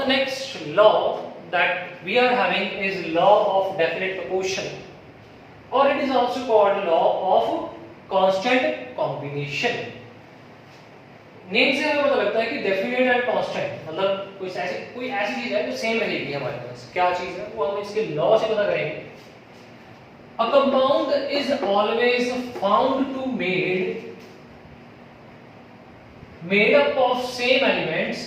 next law that we are having is law of definite proportion, or it is also called law of constant combination. Name से हमें पता लगता है कि definite and constant मतलब कोई ऐसी चीज है जो सेम रहेगी हमारे पास. क्या चीज है वो हम इसके लॉ से पता करेंगे. A compound is always found to made up of same elements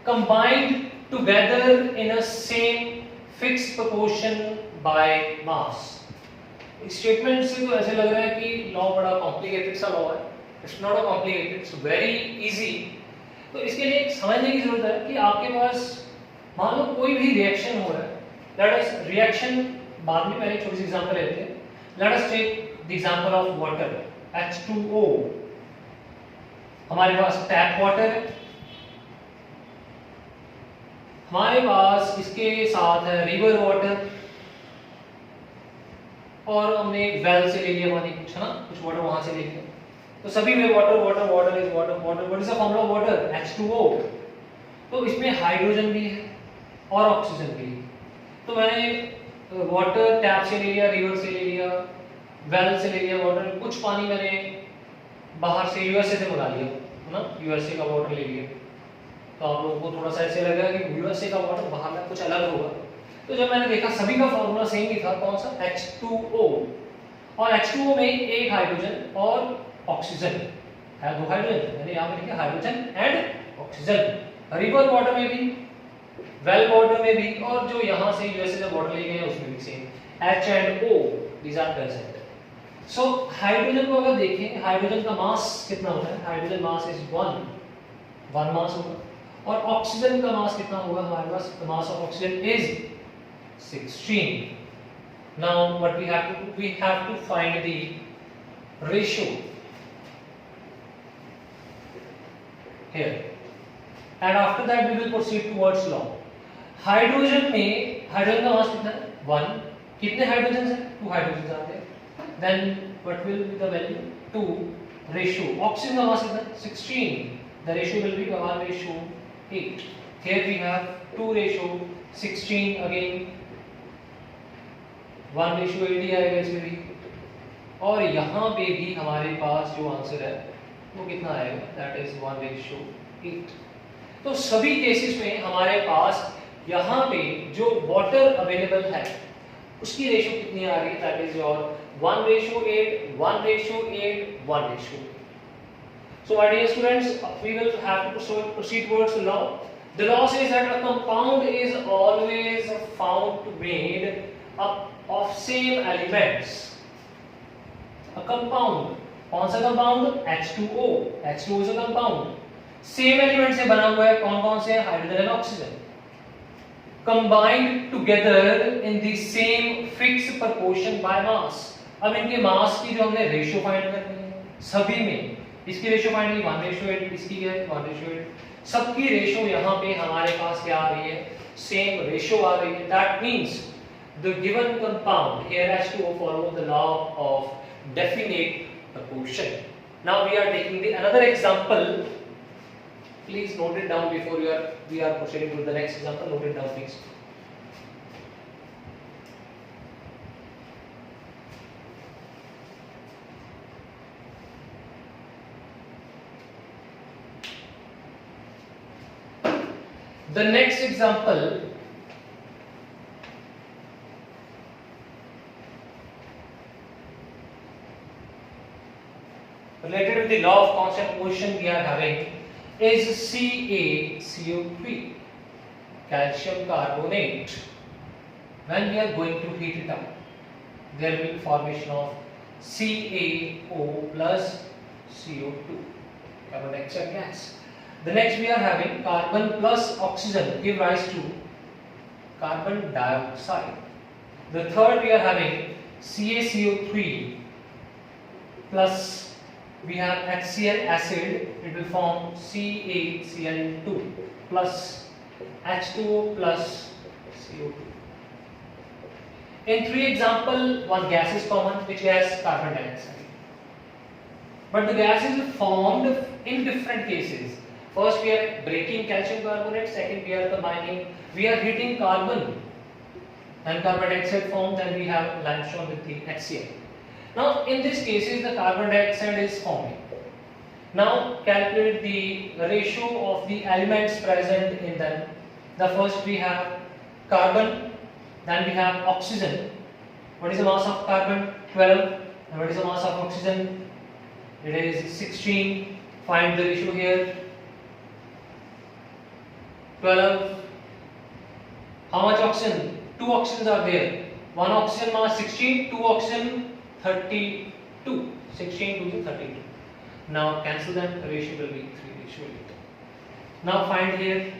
combined together in a same fixed proportion by mass. इस स्टेटमेंट से तो ऐसे लग रहा है कि लॉ बड़ा कॉम्प्लिकेटेड सा लॉ है. It's not a complicated, it's very easy. तो इसके लिए एक समझने की जरूरत है कि आपके पास मान लो कोई भी रिएक्शन हो रहा है. दैट इज रिएक्शन बाद में पहले छोटी सी एग्जांपल लेते हैं. Let us take the example of water H2O. हमारे पास टैप वाटर है, हमारे पास इसके साथ है रिवर वाटर, और हमने वेल से ले लिया पानी कुछ, है ना, कुछ वाटर वहां से ले लिया. तो सभी में water water water is water water. What is the formula of water? H2O. तो इसमें हाइड्रोजन भी है और ऑक्सीजन भी है. तो मैंने वाटर टैप से ले लिया, रिवर से ले लिया, वेल से ले लिया वाटर. कुछ पानी मैंने बाहर से यूएसए से मंगा लिया, है ना, यूएसए का वाटर ले लिया. तो आप लोगों को थोड़ा सा ऐसे लगेगा कि यूएसए का वाटर बाहर में कुछ अलग होगा. तो जब मैंने देखा सभी का फॉर्मूला सेम ही था, कौन सा? H2O. और H2O में एक हाइड्रोजन और ऑक्सीजन है. दो हाइड्रोजन मैंने यहाँ पे लिखा hydrogen and oxygen. River water में भी, वेल वाटर में भी, और जो यहाँ से यूएसए से वाटर ले गए हैं उसमें भी same H and O these are present. So hydrogen को अगर देखें, हाइड्रोजन का मास कितना होता है? हाइड्रोजन मास इज 1 मास होगा. और ऑक्सीजन का मास कितना होगा हमारे पास? The mass of oxygen is 16. Now what we have to do, we have to find the ratio here, and after that we will proceed towards law. Hydrogen में hydrogen का मास कितना है? 1. कितने हाइड्रोजन हैं? 2 हाइड्रोजन आते हैं. Then what will be the value? 2. Ratio oxygen का मास कितना है? 16. The ratio will be 1:8. Here we have 2 ratio 16 again 1:8 ही आएगा इसमें भी. और यहाँ पे भी हमारे पास जो आंसर है वो कितना आएगा? That is 1:8. तो सभी केसेस में हमारे पास यहाँ पे जो वाटर अवेलेबल है उसकी रेशियो कितनी आ रही है? That is your 1:8 1:8 1:8. So my dear students, we will have to proceed towards the law. The law says that a compound is always found to be made up of same elements. A compound, कौन सा compound? H2O. H2O is a compound. Same element से बना हुआ है. कौन कौन से? Hydrogen and oxygen. Combined together in the same fixed proportion by mass. अब इनके मास की जो हमने रेशियो फाइंड करनी है सभी में, इसकी रेशियो फाइंड की 1:8, इसकी क्या है? 1:8. सबकी रेशियो यहाँ पे हमारे पास क्या आ रही है? सेम रेशियो आ रही है. That means the given compound here has to follow the law of definite proportion. Now we are taking the another example. Please note it down before we are proceeding to the next example. Note it down please. The next example related with the law of constant motion we are having is CaCO3, calcium carbonate. When we are going to heat it up, there will be formation of CaO plus CO2, carbon dioxide gas. The next we are having carbon plus oxygen give rise to carbon dioxide. The third we are having CaCO3 plus we have HCl acid, it will form CaCl2 plus H2O plus CO2. In 3 example, one gas is common, which is carbon dioxide. But the gas is formed in different cases. First we are breaking calcium carbonate, second we are combining, we are heating carbon and carbon dioxide form, then we have limestone with the HCl. Now in this cases the carbon dioxide is forming. Now calculate the ratio of the elements present in them. The first we have carbon, then we have oxygen. What is the mass of carbon? 12. And what is the mass of oxygen? It is 16. Find the ratio here. 12. How much oxygen? 2 oxygens are there. 1 oxygen mass 16, 2 oxygen 32. 16 to 32. Now cancel them, the ratio will be 3:8. Now find here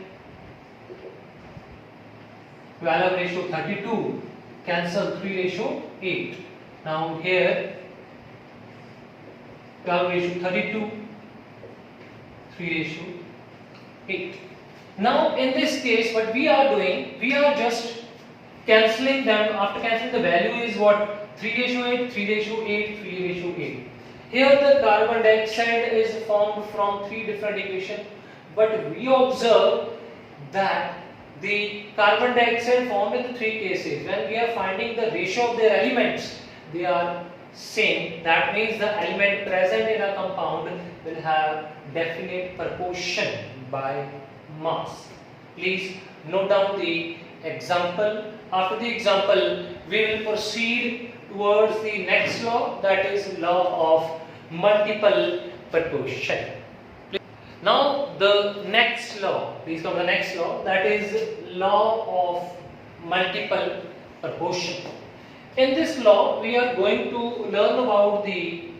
12 ratio 32, cancel 3:8. Now here 12 ratio 32, 3:8. Now in this case what we are doing, we are just cancelling them. After cancelling, the value is what? 3:8, 3:8, 3:8. Here the carbon dioxide is formed from 3 different equations, but we observe that the carbon dioxide formed in the 3 cases, when we are finding the ratio of their elements, they are same. That means the element present in a compound will have definite proportion by mass. Please note down the example. After the example, we will proceed towards the next law, that is law of multiple proportion. Now the next law, please come to the next law, that is law of multiple proportion. In this law we are going to learn about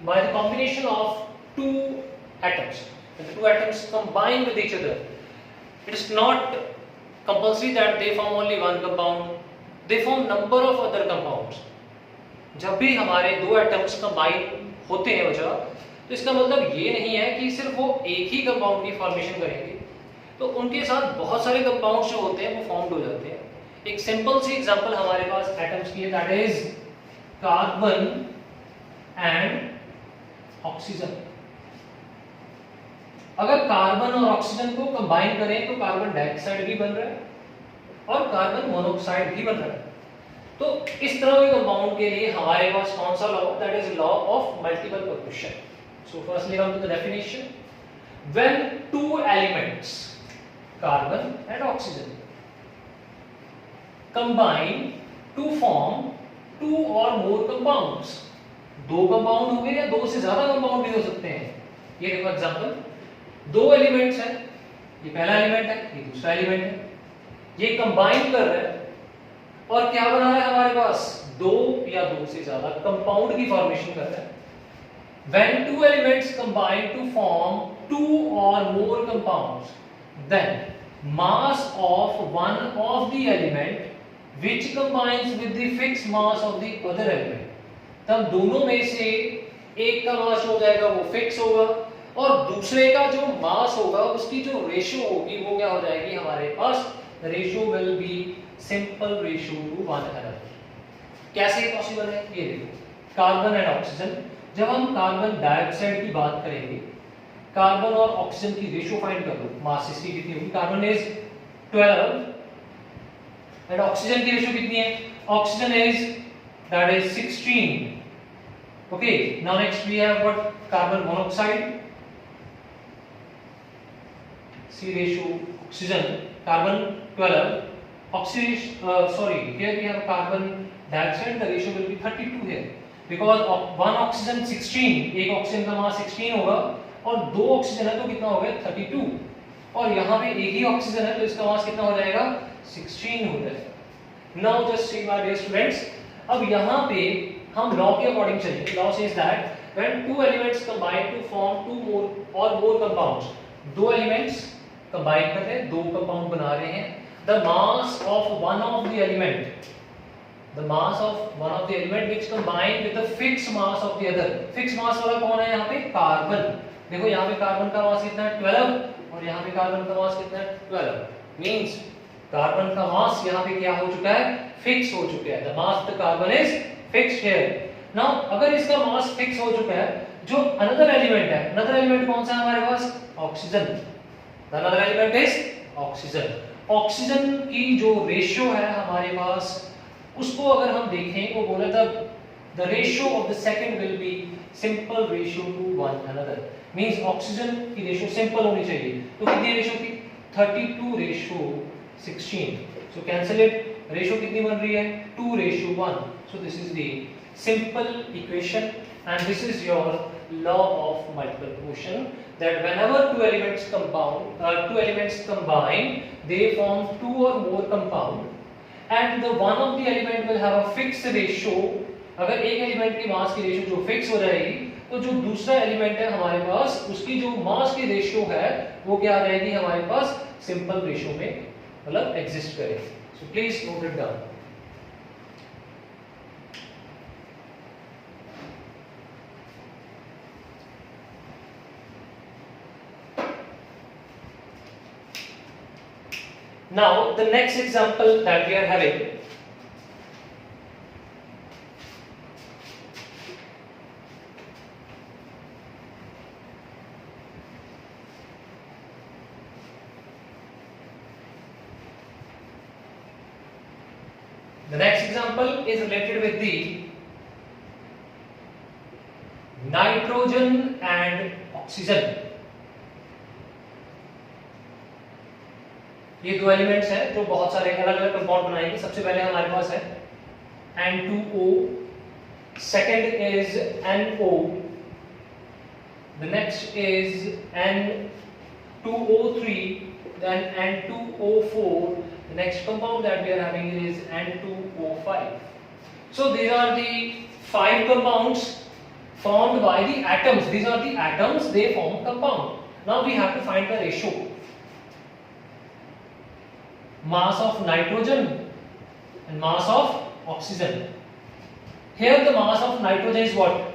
by the combination of 2 atoms. When the 2 atoms combine with each other, it is not compulsory that they form only one compound, they form number of other compounds. जब भी हमारे 2 atoms combine होते हैं बच्चा, तो इसका मतलब ये नहीं है कि सिर्फ वो एक ही कंपाउंड की फॉर्मेशन करेंगे, तो उनके साथ बहुत सारे कंपाउंड्स जो होते हैं वो फॉर्म्ड हो जाते हैं. एक सिंपल सी एग्जांपल हमारे पास एटम्स की है, that is carbon and oxygen. अगर कार्बन और ऑक्सीजन को कंबाइन करें तो कार्बन डाइऑक्साइड भी बन रहा है और कार्बन मोनोऑक्साइड भी बन रहा है. तो इस तरह के कंपाउंड के लिए हमारे पास कौन सा law, that is law of multiple proportion. So firstly come to the definition. When 2 elements carbon and oxygen combine to form 2 or more compounds, 2 compound हो गए या 2 से ज्यादा कंपाउंड भी हो सकते हैं. ये देखो एग्जांपल, 2 एलिमेंट्स हैं, ये पहला एलिमेंट है, ये दूसरा एलिमेंट है, ये कंबाइन कर रहा है और क्या बना रहा है हमारे पास? 2 या 2 से ज्यादा कंपाउंड की फॉर्मेशन कर रहा है. When 2 elements combine to form 2 or more compounds, then mass of one of the element which combines with the fixed mass of the other element, तब दोनों में से एक का मास हो जाएगा वो फिक्स होगा और दूसरे का जो मास होगा उसकी जो रेशियो होगी वो क्या हो जाएगी हमारे पास? Ratio will be simple ratio to 1 another. कैसे पॉसिबल है? ये देखो, कार्बन एंड ऑक्सीजन. जब हम कार्बन डाइऑक्साइड की बात करेंगे, कार्बन और ऑक्सीजन की रेशियो फाइंड कर लो. मास इसकी कितनी होगी? कार्बन इज 12 एंड ऑक्सीजन की रेशियो कितनी है? Oxygen is that is 16. Okay, now next we have what? Carbon monoxide. See ratio oxygen, carbon 12, oxygen sorry, here we have carbon dioxide, the ratio will be 32 here because of 1 oxygen 16, एक oxygen का मास 16 होगा और 2 oxygen है तो कितना हो गया? 32. और यहाँ पे एक ही ऑक्सीजन है तो इसका मास कितना हो जाएगा? 16 हो जाएगा. Now just see my dear students, अब यहाँ पे हम लॉ के अकॉर्डिंग चलेंगे. Law says that when 2 elements combine to form 2 more or more compounds, 2 elements combine कर रहे हैं, 2 कंपाउंड बना रहे हैं, the mass of one of the element which combine with the fixed mass of the other. fixed mass वाला कौन है यहाँ पे? कार्बन. देखो यहाँ पे कार्बन का मास कितना है? 12 और यहाँ पे कार्बन का मास कितना है? 12. मींस कार्बन का मास यहाँ पे क्या हो चुका है? फिक्स हो चुका है. the mass of the carbon is fixed here. now अगर इसका मास फिक्स हो चुका है, जो अनदर एलिमेंट है, अनदर एलिमेंट कौन सा है हमारे पास? Oxygen. The another element is oxygen. Oxygen की जो रेशियो है हमारे पास, उसको अगर हम देखें, वो बोला था the ratio of the second will be simple ratio to one another, means oxygen की रेशियो सिंपल होनी चाहिए। तो कितनी रेशियो थी? 32:16। सो कैंसिल इट, रेशियो कितनी बन रही है? 2:1। So this is the simple equation and this is your law of multiple motion, that whenever two elements combine, they form two or more compound and the one of the element will have a fixed ratio। अगर एक element की मास की ratio जो fix हो जाएगी, तो जो दूसरा एलिमेंट है हमारे पास, उसकी जो मास की रेशियो है वो क्या आ जाएगी हमारे पास? सिंपल रेशियो में मतलब एग्जिस्ट करेगी। So please note it down. Now the next example that we are having, is related with the nitrogen and oxygen। ये दो एलिमेंट्स हैं जो बहुत सारे अलग अलग कंपाउंड बनाएंगे। सबसे पहले हमारे पास है N2O, second is NO, the next is N2O3, then N2O4, the next compound that we are having is N2O5। So these are the 5 compounds formed by the atoms. These are the atoms, they form compound. Now we have to find the ratio, mass of nitrogen and mass of oxygen। Here the mass of nitrogen is what?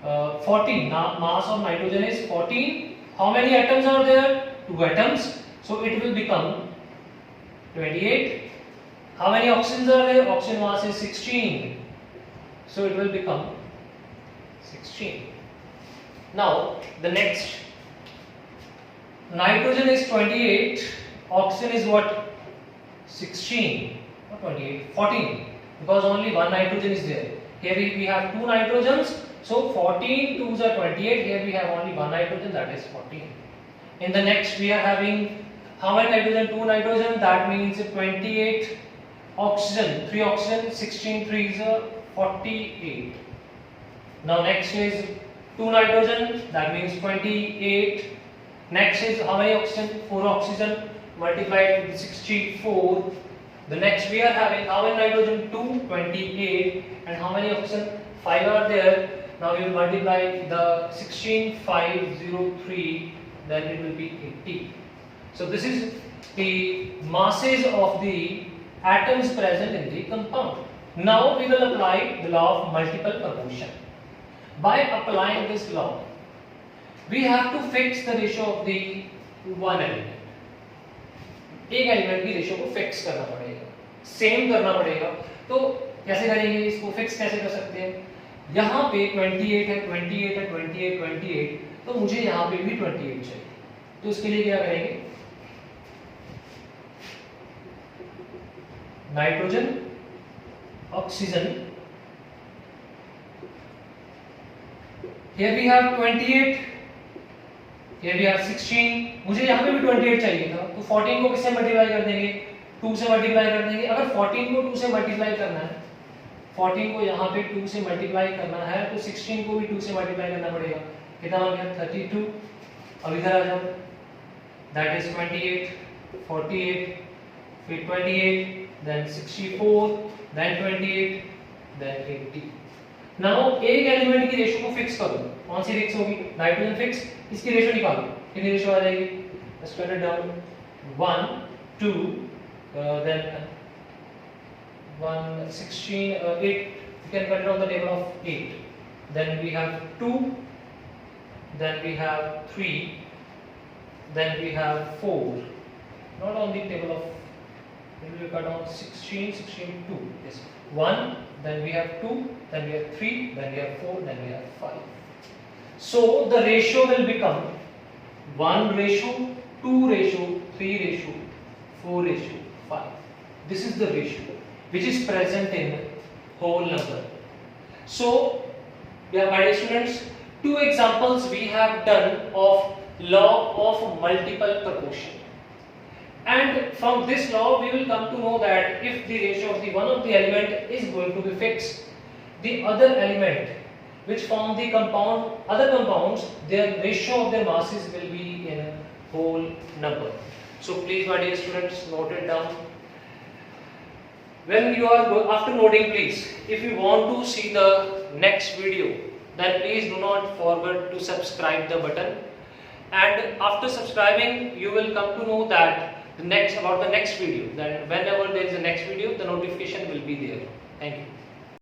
14. Now mass of nitrogen is 14. How many atoms are there? 2 atoms, so it will become 28. How many oxygens are there? Oxygen mass is 16, so it will become 16. Now the next, nitrogen is 28, oxygen is what? 16, not 28, 14, because only one nitrogen is there. Here we have 2 nitrogens, so 14 2s are 28. Here we have only one nitrogen, that is 14. In the next we are having how many nitrogen? 2 nitrogen, that means 28 oxygen, 3 oxygen, 16 3s are 48. Now next is 2 nitrogen, that means 28. Next is how many oxygen? 4 oxygen multiplied with 64. The next we are having how many nitrogen? 2, 28, and how many oxygen? 5 are there. Now we will multiply the 16 503, then it will be 80. So this is the masses of the atoms present in the compound. Now we will apply the law of multiple proportion. By applying this law, we have to fix the ratio of the one element। एक element की ratio को fix करना पड़ेगा, same करना पड़ेगा। तो कैसे करेंगे इसको? फिक्स कैसे कर सकते हैं? यहाँ पे 28 है, 28 है, 28 28, तो मुझे यहाँ पे भी 28 चाहिए। तो इसके लिए क्या करेंगे? Nitrogen, oxygen, here we have 28, here we have 16, मुझे यहाँ पे भी 28 चाहिए था, तो 14 को किससे मल्टीप्लाई कर देंगे? 2 से मल्टीप्लाई कर देंगे। अगर 14 को 2 से मल्टीप्लाई करना है, 14 को यहाँ पे 2 से मल्टीप्लाई करना है, तो 16 को भी 2 से मल्टीप्लाई करना पड़ेगा। कितना हो गया? 32। अब इधर आ जाओ, that is 28, 48, फिर 28, then 64, then 28, then 80। नाउ एक एलिमेंट की रेशियो को फिक्स करो। कौन सी फिक्स होगी? Nitrogen fix. इसकी रेशियो निकालो, कितनी रेशियो आ जाएगी? Let's write it down. 1 2 then 1 16 8, you can cut it on the table of 8, then we have 2, then we have 3, then we have 4, not on the table of, then we cut on 16 16 2, yes, 1, then we have 2, then we have 3, then we have 4, then we have 5. So the ratio will become 1:2:3:4:5. This is the ratio which is present in whole number. So, yeah, my dear students, two examples we have done of law of multiple proportion. And from this law we will come to know that if the ratio of the one of the element is going to be fixed, the other element which form the other compounds, their ratio of their masses will be in a whole number. So please, my dear students, note it down. When you are after noting, please, if you want to see the next video, then please do not forget to subscribe the button. And after subscribing, you will come to know that the next video. That whenever there is a next video, the notification will be there. Thank you.